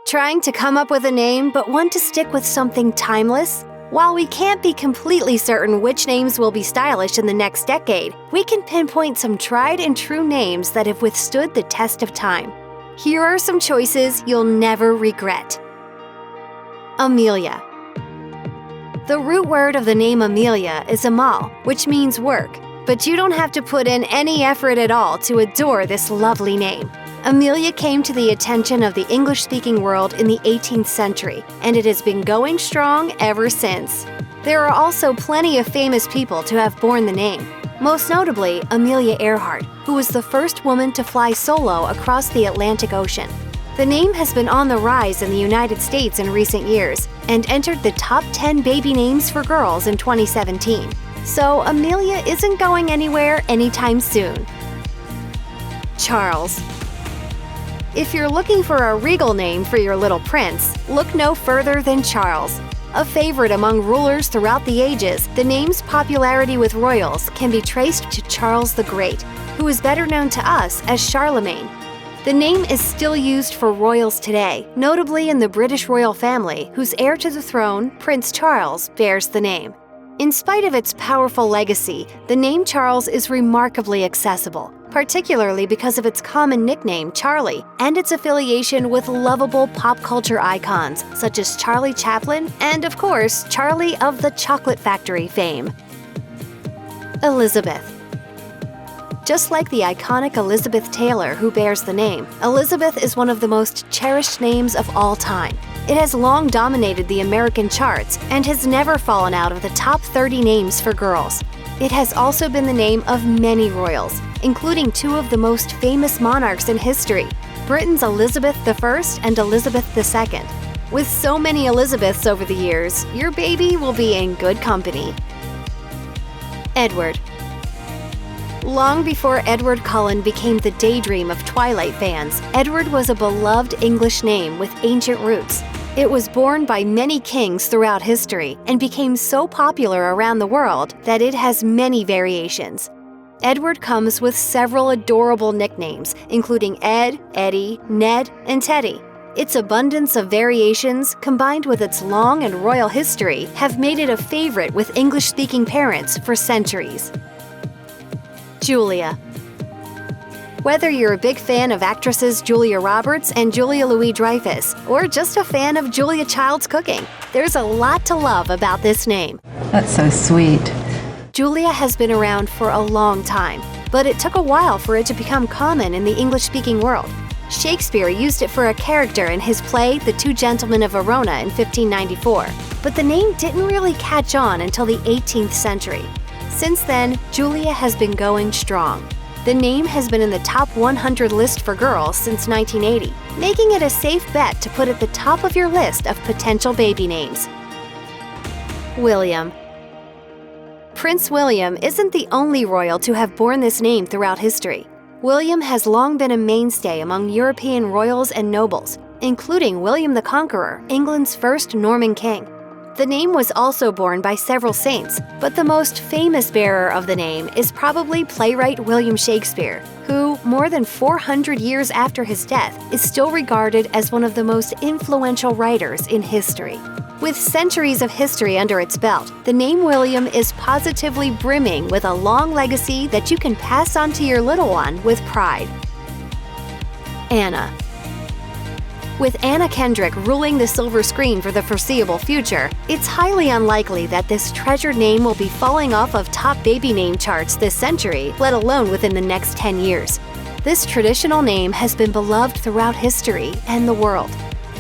Trying to come up with a name but want to stick with something timeless? While we can't be completely certain which names will be stylish in the next decade, we can pinpoint some tried and true names that have withstood the test of time. Here are some choices you'll never regret. Amelia. The root word of the name Amelia is Amal, which means work, but you don't have to put in any effort at all to adore this lovely name. Amelia came to the attention of the English-speaking world in the 18th century, and it has been going strong ever since. There are also plenty of famous people to have borne the name, most notably Amelia Earhart, who was the first woman to fly solo across the Atlantic Ocean. The name has been on the rise in the United States in recent years and entered the top 10 baby names for girls in 2017. So Amelia isn't going anywhere anytime soon. Charles. If you're looking for a regal name for your little prince, look no further than Charles. A favorite among rulers throughout the ages, the name's popularity with royals can be traced to Charles the Great, who is better known to us as Charlemagne. The name is still used for royals today, notably in the British royal family, whose heir to the throne, Prince Charles, bears the name. In spite of its powerful legacy, the name Charles is remarkably accessible, particularly because of its common nickname, Charlie, and its affiliation with lovable pop culture icons such as Charlie Chaplin and, of course, Charlie of the Chocolate Factory fame. Elizabeth. Just like the iconic Elizabeth Taylor who bears the name, Elizabeth is one of the most cherished names of all time. It has long dominated the American charts and has never fallen out of the top 30 names for girls. It has also been the name of many royals, including two of the most famous monarchs in history, Britain's Elizabeth I and Elizabeth II. With so many Elizabeths over the years, your baby will be in good company. Edward. Long before Edward Cullen became the daydream of Twilight fans, Edward was a beloved English name with ancient roots. It was borne by many kings throughout history and became so popular around the world that it has many variations. Edward comes with several adorable nicknames, including Ed, Eddie, Ned, and Teddy. Its abundance of variations, combined with its long and royal history, have made it a favorite with English-speaking parents for centuries. Julia. Whether you're a big fan of actresses Julia Roberts and Julia Louis-Dreyfus, or just a fan of Julia Child's cooking, there's a lot to love about this name. That's so sweet. Julia has been around for a long time, but it took a while for it to become common in the English-speaking world. Shakespeare used it for a character in his play The Two Gentlemen of Verona in 1594, but the name didn't really catch on until the 18th century. Since then, Julia has been going strong. The name has been in the top 100 list for girls since 1980, making it a safe bet to put at the top of your list of potential baby names. William. Prince William isn't the only royal to have borne this name throughout history. William has long been a mainstay among European royals and nobles, including William the Conqueror, England's first Norman king. The name was also borne by several saints, but the most famous bearer of the name is probably playwright William Shakespeare, who, more than 400 years after his death, is still regarded as one of the most influential writers in history. With centuries of history under its belt, the name William is positively brimming with a long legacy that you can pass on to your little one with pride. Anna. With Anna Kendrick ruling the silver screen for the foreseeable future, it's highly unlikely that this treasured name will be falling off of top baby name charts this century, let alone within the next 10 years. This traditional name has been beloved throughout history and the world.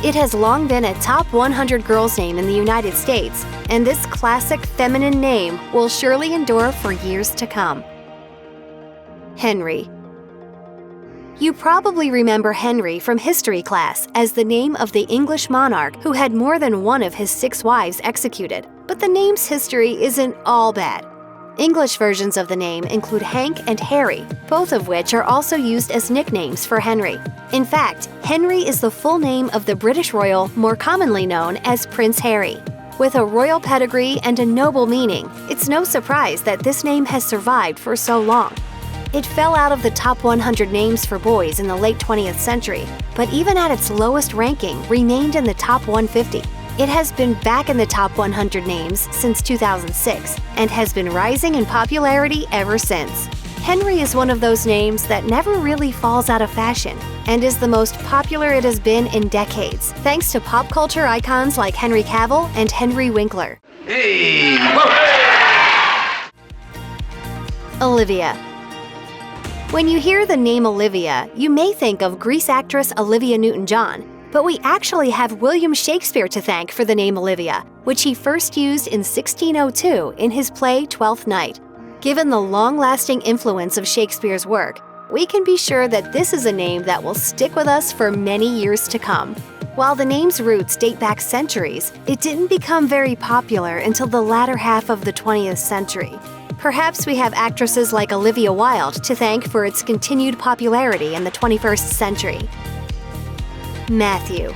It has long been a top 100 girls name in the United States, and this classic feminine name will surely endure for years to come. Henry. You probably remember Henry from history class as the name of the English monarch who had more than one of his 6 wives executed, but the name's history isn't all bad. English versions of the name include Hank and Harry, both of which are also used as nicknames for Henry. In fact, Henry is the full name of the British royal more commonly known as Prince Harry. With a royal pedigree and a noble meaning, it's no surprise that this name has survived for so long. It fell out of the top 100 names for boys in the late 20th century, but even at its lowest ranking, remained in the top 150. It has been back in the top 100 names since 2006 and has been rising in popularity ever since. Henry is one of those names that never really falls out of fashion and is the most popular it has been in decades, thanks to pop culture icons like Henry Cavill and Henry Winkler. Hey! Olivia. When you hear the name Olivia, you may think of Grease actress Olivia Newton-John, but we actually have William Shakespeare to thank for the name Olivia, which he first used in 1602 in his play Twelfth Night. Given the long-lasting influence of Shakespeare's work, we can be sure that this is a name that will stick with us for many years to come. While the name's roots date back centuries, it didn't become very popular until the latter half of the 20th century. Perhaps we have actresses like Olivia Wilde to thank for its continued popularity in the 21st century. Matthew.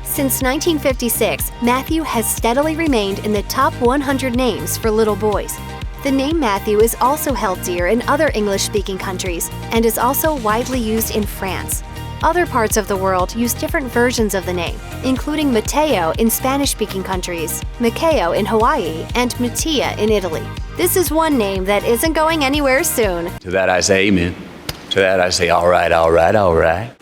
Since 1956, Matthew has steadily remained in the top 100 names for little boys. The name Matthew is also held dear in other English-speaking countries and is also widely used in France. Other parts of the world use different versions of the name, including Matteo in Spanish-speaking countries, Matteo in Hawaii, and Mattia in Italy. This is one name that isn't going anywhere soon. To that I say amen. To that I say all right, all right, all right.